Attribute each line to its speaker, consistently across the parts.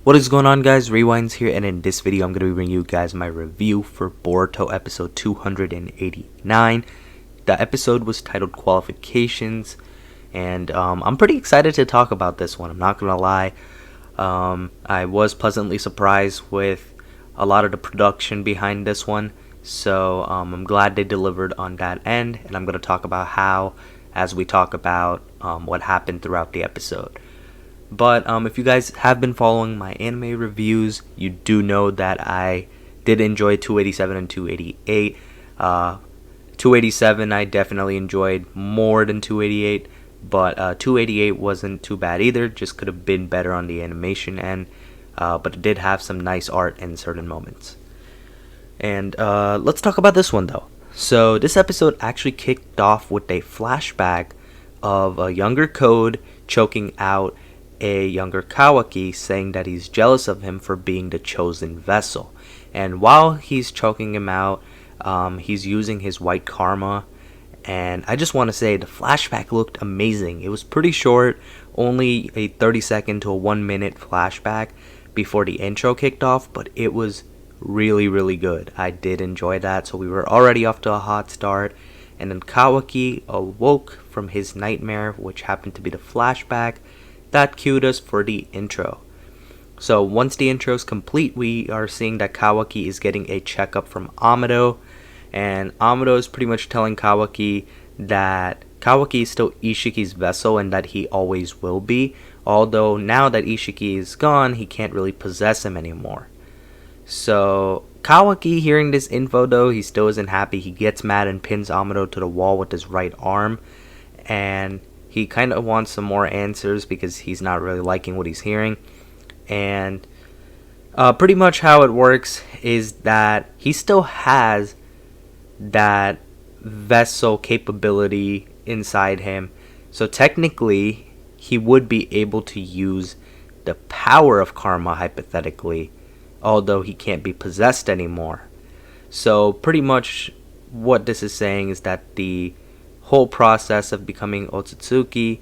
Speaker 1: What is going on, guys? Rewinds here, and in this video I'm going to be bringing you guys my review for Boruto episode 289. The episode was titled Qualifications, and I'm pretty excited to talk about this one. I'm not going to lie. I was pleasantly surprised with a lot of the production behind this one, so I'm glad they delivered on that end, and I'm going to talk about how as we talk about what happened throughout the episode. But if you guys have been following my anime reviews, you do know that I did enjoy 287 and 288. 287 I definitely enjoyed more than 288, but 288 wasn't too bad either, just could have been better on the animation end, but it did have some nice art in certain moments. And let's talk about this one though. So this episode actually kicked off with a flashback of a younger Code choking out a younger Kawaki, saying that he's jealous of him for being the chosen vessel. And while he's choking him out, he's using his white karma. And I just want to say the flashback looked amazing. It was pretty short, only a 30-second to a 1-minute flashback before the intro kicked off, but it was really good. I did enjoy that. So we were already off to a hot start, and then Kawaki awoke from his nightmare, which happened to be the flashback. That cued us for the intro. So once the intro is complete, we are seeing that Kawaki is getting a checkup from Amado, and Amado is pretty much telling Kawaki that Kawaki is still Ishiki's vessel and that he always will be, although now that Ishiki is gone, he can't really possess him anymore. So Kawaki, hearing this info though, he still isn't happy. He gets mad and pins Amado to the wall with his right arm, and he kind of wants some more answers because he's not really liking what he's hearing. And pretty much how it works is that he still has that vessel capability inside him. So technically, he would be able to use the power of karma, hypothetically, although he can't be possessed anymore. So pretty much what this is saying is that the whole process of becoming Otsutsuki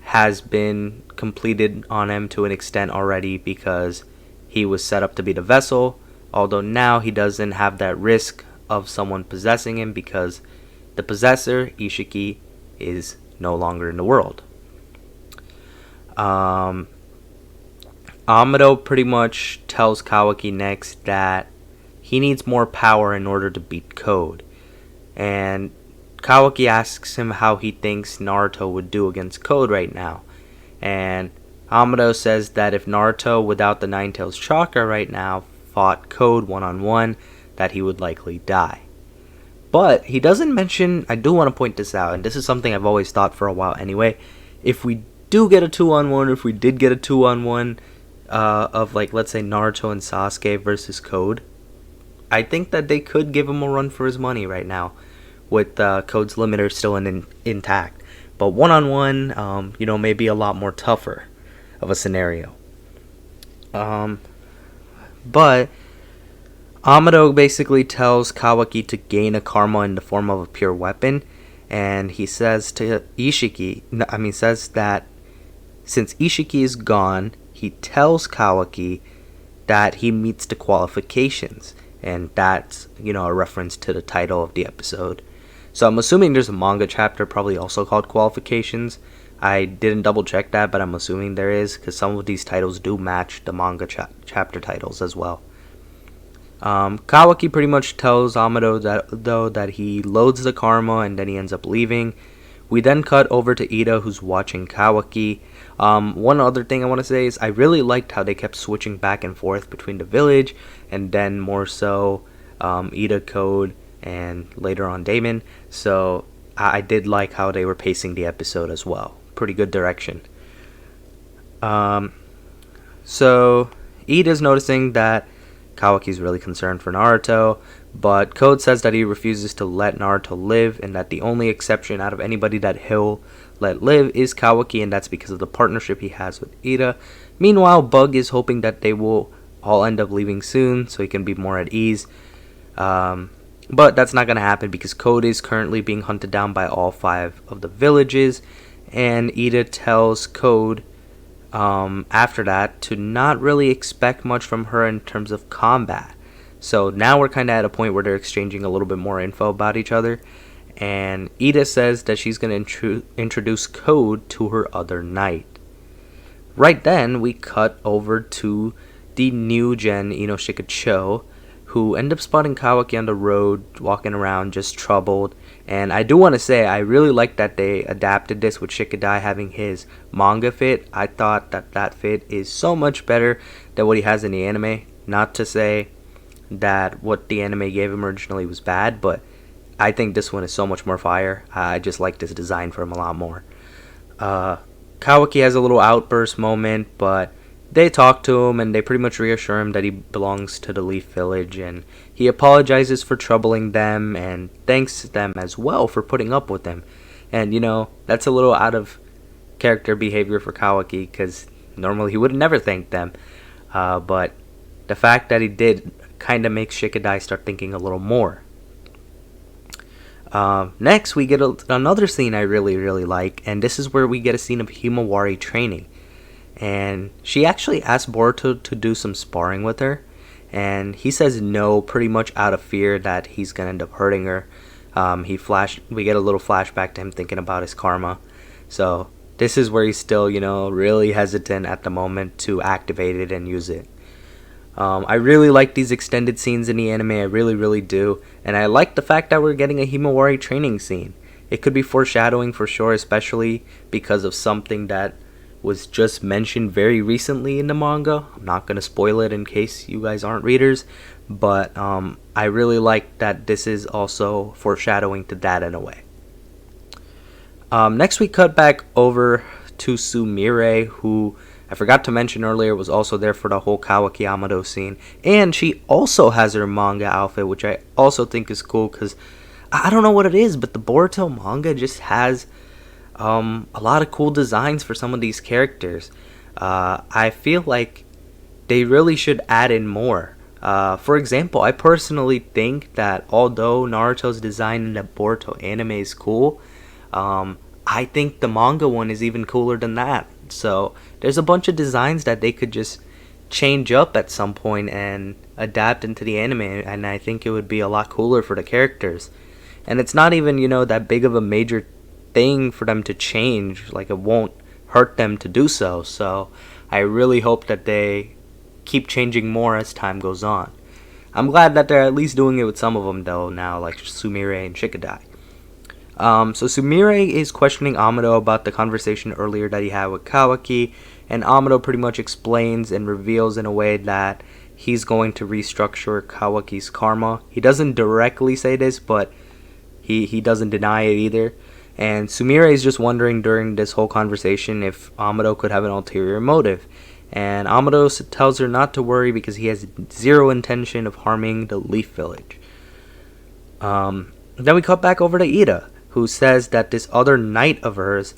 Speaker 1: has been completed on him to an extent already, because he was set up to be the vessel, although now he doesn't have that risk of someone possessing him because the possessor, Ishiki, is no longer in the world. Amado pretty much tells Kawaki next that he needs more power in order to beat Code, and Kawaki asks him how he thinks Naruto would do against Code right now, and Amado says that if Naruto without the Nine Tails chakra right now fought Code one-on-one, that he would likely die. But he doesn't mention, I do want to point this out, and this is something I've always thought for a while anyway, if we do get a 2-on-1, if we did get a 2-on-1 of, like, let's say Naruto and Sasuke versus Code, I think that they could give him a run for his money right now, with Code's limiter still intact. But one-on-one, maybe a lot more tougher of a scenario. But Amado basically tells Kawaki to gain a karma in the form of a pure weapon, and he says to Ishiki, says that since Ishiki is gone, he tells Kawaki that he meets the qualifications, and that's, a reference to the title of the episode. So I'm assuming there's a manga chapter probably also called Qualifications. I didn't double check that, but I'm assuming there is, because some of these titles do match the manga chapter titles as well. Kawaki pretty much tells Amado that he loads the karma and then he ends up leaving. We then cut over to Ida, who's watching Kawaki. One other thing I want to say is I really liked how they kept switching back and forth between the village and then more so Ida, Code, and later on Daemon. So I did like how they were pacing the episode as well. Pretty good direction. So Ida's noticing that Kawaki's really concerned for Naruto, but Code says that he refuses to let Naruto live, and that the only exception out of anybody that he'll let live is Kawaki, and that's because of the partnership he has with Ida. Meanwhile, Bug is hoping that they will all end up leaving soon so he can be more at ease. But that's not going to happen because Code is currently being hunted down by all 5 of the villages, and Ida tells Code after that to not really expect much from her in terms of combat. So now we're kind of at a point where they're exchanging a little bit more info about each other. And Ida says that she's going to introduce Code to her other knight. Right then, we cut over to the new gen Inoshikacho, who end up spotting Kawaki on the road, walking around just troubled. And I do want to say, I really like that they adapted this with Shikadai having his manga fit. I thought that fit is so much better than what he has in the anime. Not to say that what the anime gave him originally was bad, but I think this one is so much more fire. I just like this design for him a lot more. Kawaki has a little outburst moment, but they talk to him and they pretty much reassure him that he belongs to the Leaf Village, and he apologizes for troubling them and thanks them as well for putting up with him. And that's a little out of character behavior for Kawaki, because normally he would never thank them, but the fact that he did kind of makes Shikadai start thinking a little more. Next, we get another scene I really, really like, and this is where we get a scene of Himawari training. And she actually asked Boruto to do some sparring with her, and he says no, pretty much out of fear that he's gonna end up hurting her. We get a little flashback to him thinking about his karma. So this is where he's still, really hesitant at the moment to activate it and use it. I really like these extended scenes in the anime, I really, really do. And I like the fact that we're getting a Himawari training scene. It could be foreshadowing for sure, especially because of something that was just mentioned very recently in the manga. I'm not going to spoil it in case you guys aren't readers, but I really like that this is also foreshadowing to that in a way. Next we cut back over to Sumire, who I forgot to mention earlier was also there for the whole Kawaki Amado scene. And she also has her manga outfit, which I also think is cool, because I don't know what it is, but the Boruto manga just has a lot of cool designs for some of these characters. I feel like they really should add in more. For example, I personally think that although Naruto's design in the Boruto anime is cool, I think the manga one is even cooler than that. So there's a bunch of designs that they could just change up at some point and adapt into the anime, and I think it would be a lot cooler for the characters. And it's not even, that big of a major thing for them to change. Like, it won't hurt them to do so. So I really hope that they keep changing more as time goes on. I'm glad that they're at least doing it with some of them though now, like Sumire and Shikadai. So Sumire is questioning Amado about the conversation earlier that he had with Kawaki, and Amado pretty much explains and reveals in a way that he's going to restructure Kawaki's karma. He doesn't directly say this, but he doesn't deny it either. And Sumire is just wondering during this whole conversation if Amado could have an ulterior motive. And Amado tells her not to worry because he has zero intention of harming the Leaf Village. Then we cut back over to Ida, who says that this other knight of hers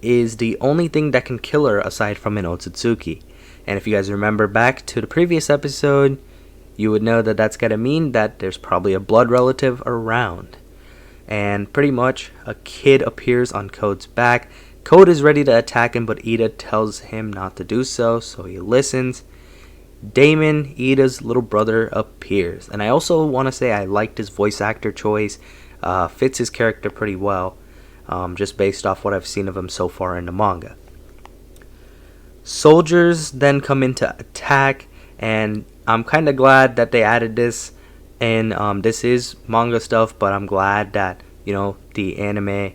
Speaker 1: is the only thing that can kill her aside from an Otsutsuki. And if you guys remember back to the previous episode, you would know that that's gotta mean that there's probably a blood relative around. And pretty much a kid appears on Code's back. Code is ready to attack him, but Ida tells him not to do so, so he listens. Daemon, Ida's little brother, appears. And I also want to say I liked his voice actor choice. Fits his character pretty well, just based off what I've seen of him so far in the manga. Soldiers then come in to attack, and I'm kind of glad that they added this. And this is manga stuff, but I'm glad that, the anime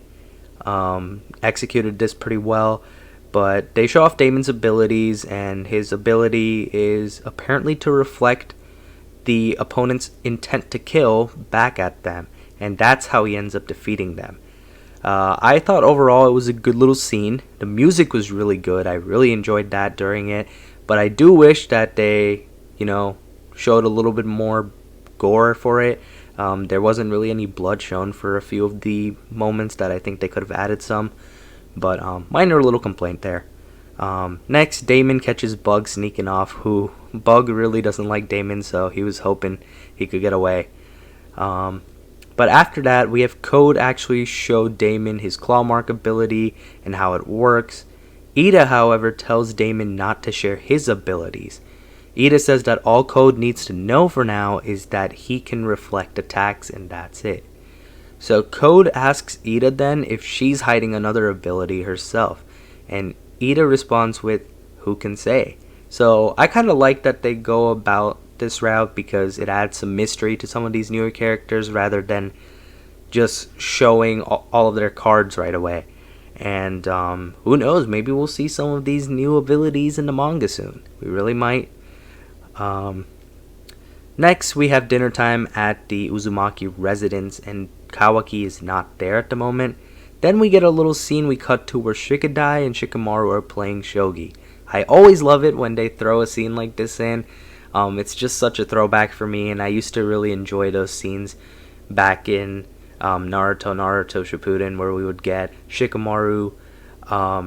Speaker 1: executed this pretty well. But they show off Daemon's abilities, and his ability is apparently to reflect the opponent's intent to kill back at them. And that's how he ends up defeating them. I thought overall it was a good little scene. The music was really good. I really enjoyed that during it. But I do wish that they, showed a little bit more gore for it. There wasn't really any blood shown for a few of the moments that I think they could have added some. But minor little complaint there. Next, Daemon catches Bug sneaking off, who Bug really doesn't like Daemon, so he was hoping he could get away. But after that, we have Code actually show Daemon his claw mark ability and how it works. Ida, however, tells Daemon not to share his abilities. Ida says that all Code needs to know for now is that he can reflect attacks and that's it. So Code asks Ida then if she's hiding another ability herself, and Ida responds with, "Who can say?" So I kind of like that they go about this route because it adds some mystery to some of these newer characters rather than just showing all of their cards right away. And who knows, maybe we'll see some of these new abilities in the manga soon. We really might. Next, we have dinner time at the Uzumaki residence, and Kawaki is not there at the moment. Then we get a little scene we cut to where Shikadai and Shikamaru are playing shogi. I always love it when they throw a scene like this in. It's just such a throwback for me, and I used to really enjoy those scenes back in Naruto Shippuden, where we would get Shikamaru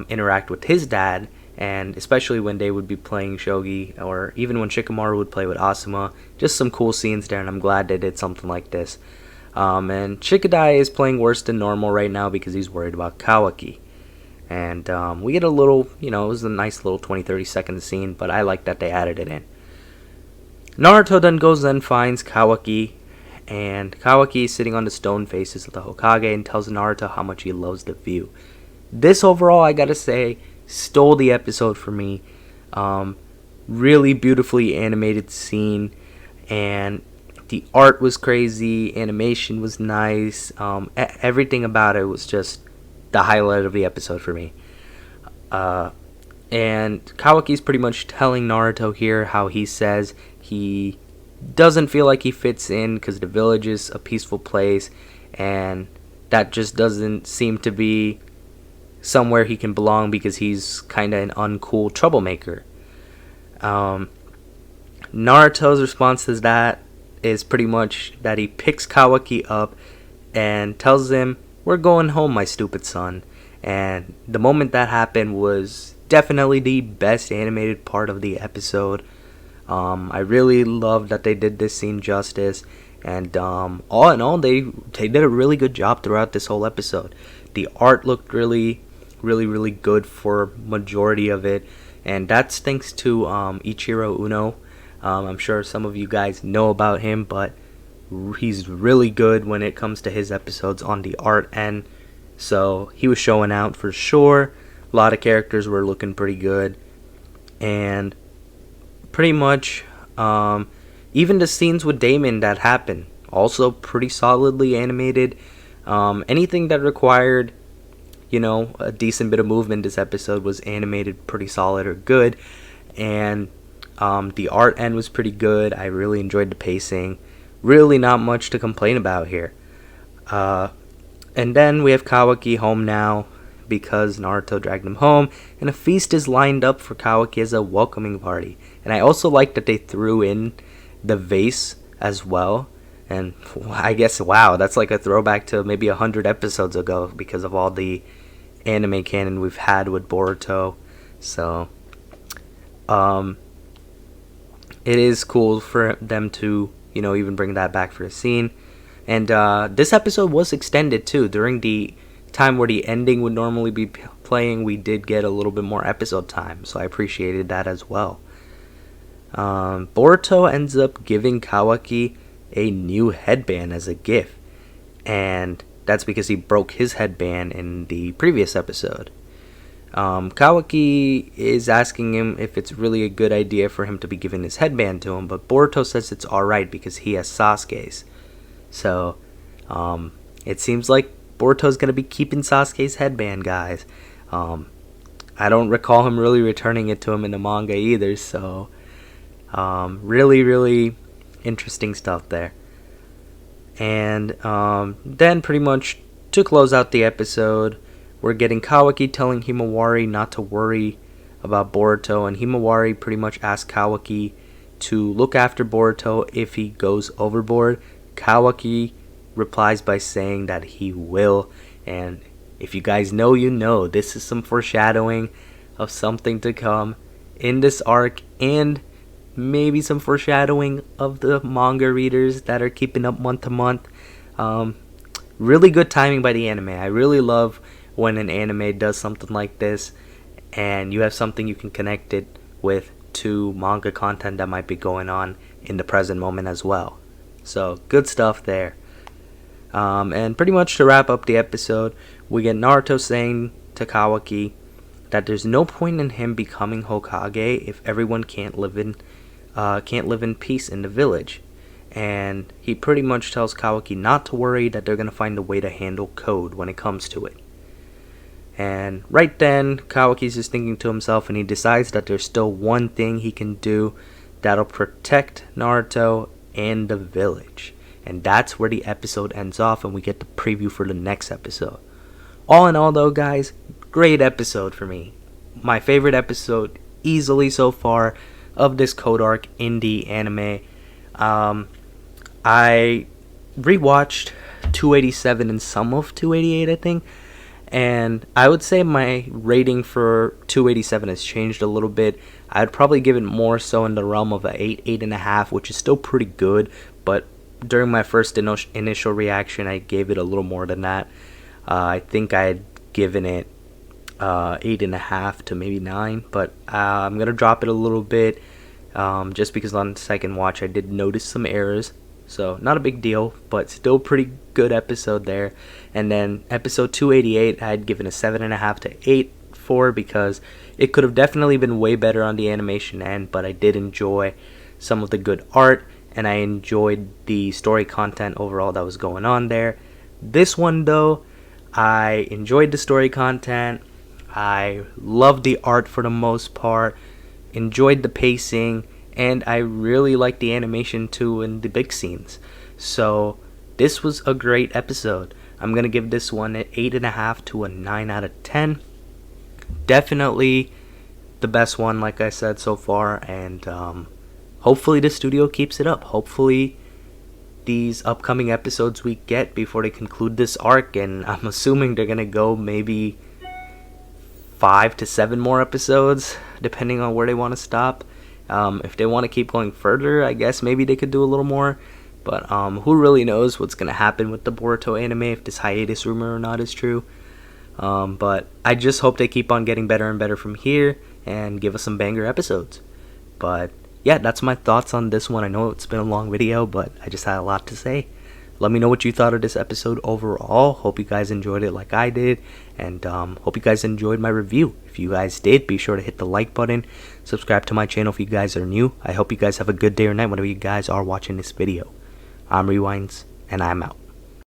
Speaker 1: interact with his dad, and especially when they would be playing shogi, or even when Shikamaru would play with Asuma. Just some cool scenes there, and I'm glad they did something like this. And Shikadai is playing worse than normal right now because he's worried about Kawaki. And we get a little, it was a nice little 20-30 second scene, but I like that they added it in. Naruto then goes and finds Kawaki, and Kawaki is sitting on the stone faces of the Hokage and tells Naruto how much he loves the view. This overall, I gotta say, stole the episode for me. Really beautifully animated scene, and the art was crazy, animation was nice, everything about it was just the highlight of the episode for me. And Kawaki's pretty much telling Naruto here how he says he doesn't feel like he fits in because the village is a peaceful place, and that just doesn't seem to be somewhere he can belong because he's kind of an uncool troublemaker. Naruto's response to that is pretty much that he picks Kawaki up and tells him, "We're going home, my stupid son." And the moment that happened was definitely the best animated part of the episode. I really love that they did this scene justice, and all in all, they did a really good job throughout this whole episode. The art looked really good for majority of it, and that's thanks to Ichiro Uno. I'm sure some of you guys know about him, but he's really good when it comes to his episodes on the art end. So he was showing out for sure. A lot of characters were looking pretty good, and pretty much even the scenes with Daemon that happened also pretty solidly animated. Anything that required a decent bit of movement this episode was animated pretty solid or good, and the art end was pretty good. I really enjoyed the pacing. Really not much to complain about here. And then we have Kawaki home now because Naruto dragged him home, and a feast is lined up for Kawaki as a welcoming party. And I also like that they threw in the vase as well. And I guess, wow, that's like a throwback to maybe 100 episodes ago because of all the anime canon we've had with Boruto. So it is cool for them to even bring that back for a scene. And this episode was extended too. During the time where the ending would normally be playing, we did get a little bit more episode time, so I appreciated that as well. Boruto ends up giving Kawaki a new headband as a gift, and that's because he broke his headband in the previous episode. Kawaki is asking him if it's really a good idea for him to be giving his headband to him, but Boruto says it's alright because he has Sasuke's. So, it seems like Boruto's going to be keeping Sasuke's headband, guys. I don't recall him really returning it to him in the manga either, so really interesting stuff there. And then pretty much to close out the episode, we're getting Kawaki telling Himawari not to worry about Boruto, and Himawari pretty much asks Kawaki to look after Boruto if he goes overboard. Kawaki replies by saying that he will, and if you guys know, this is some foreshadowing of something to come in this arc, and maybe some foreshadowing of the manga readers that are keeping up month to month. Really good timing by the anime. I really love when an anime does something like this, and you have something you can connect it with to manga content that might be going on in the present moment as well. So good stuff there. And pretty much to wrap up the episode, we get Naruto saying to Kawaki that there's no point in him becoming Hokage if everyone can't live in peace in the village. And he pretty much tells Kawaki not to worry, that they're gonna find a way to handle code when it comes to it. And right then, Kawaki's just thinking to himself, and he decides that there's still one thing he can do that'll protect Naruto and the village. And that's where the episode ends off, and we get the preview for the next episode. All in all, though, guys, great episode for me. My favorite episode easily so far of this code arc in the anime. I rewatched 287 and some of 288, I think. And I would say my rating for 287 has changed a little bit. I'd probably give it more so in the realm of an 8, 8.5, which is still pretty good. But during my first initial reaction, I gave it a little more than that. I think I had given it 8.5 to maybe 9. But I'm going to drop it a little bit just because on the second watch I did notice some errors. So not a big deal, but still pretty good episode there. And then episode 288 I had given a 7.5 to 8 for, because it could have definitely been way better on the animation end, but I did enjoy some of the good art, and I enjoyed the story content overall that was going on there. This one though, I enjoyed the story content, I loved the art for the most part, enjoyed the pacing, and I really liked the animation too in the big scenes. So this was a great episode. I'm going to give this one an 8.5 to a 9 out of 10. Definitely the best one, like I said, so far. And hopefully the studio keeps it up. Hopefully these upcoming episodes we get before they conclude this arc, and I'm assuming they're going to go maybe 5 to 7 more episodes, depending on where they want to stop. If they want to keep going further, I guess maybe they could do a little more. But who really knows what's going to happen with the Boruto anime, if this hiatus rumor or not is true. But I just hope they keep on getting better and better from here and give us some banger episodes. But yeah, that's my thoughts on this one. I know it's been a long video, but I just had a lot to say. Let me know what you thought of this episode overall. Hope you guys enjoyed it like I did, and hope you guys enjoyed my review. If you guys did, be sure to hit the like button, subscribe to my channel if you guys are new. I hope you guys have a good day or night whenever you guys are watching this video. I'm Rewinds, and I'm out.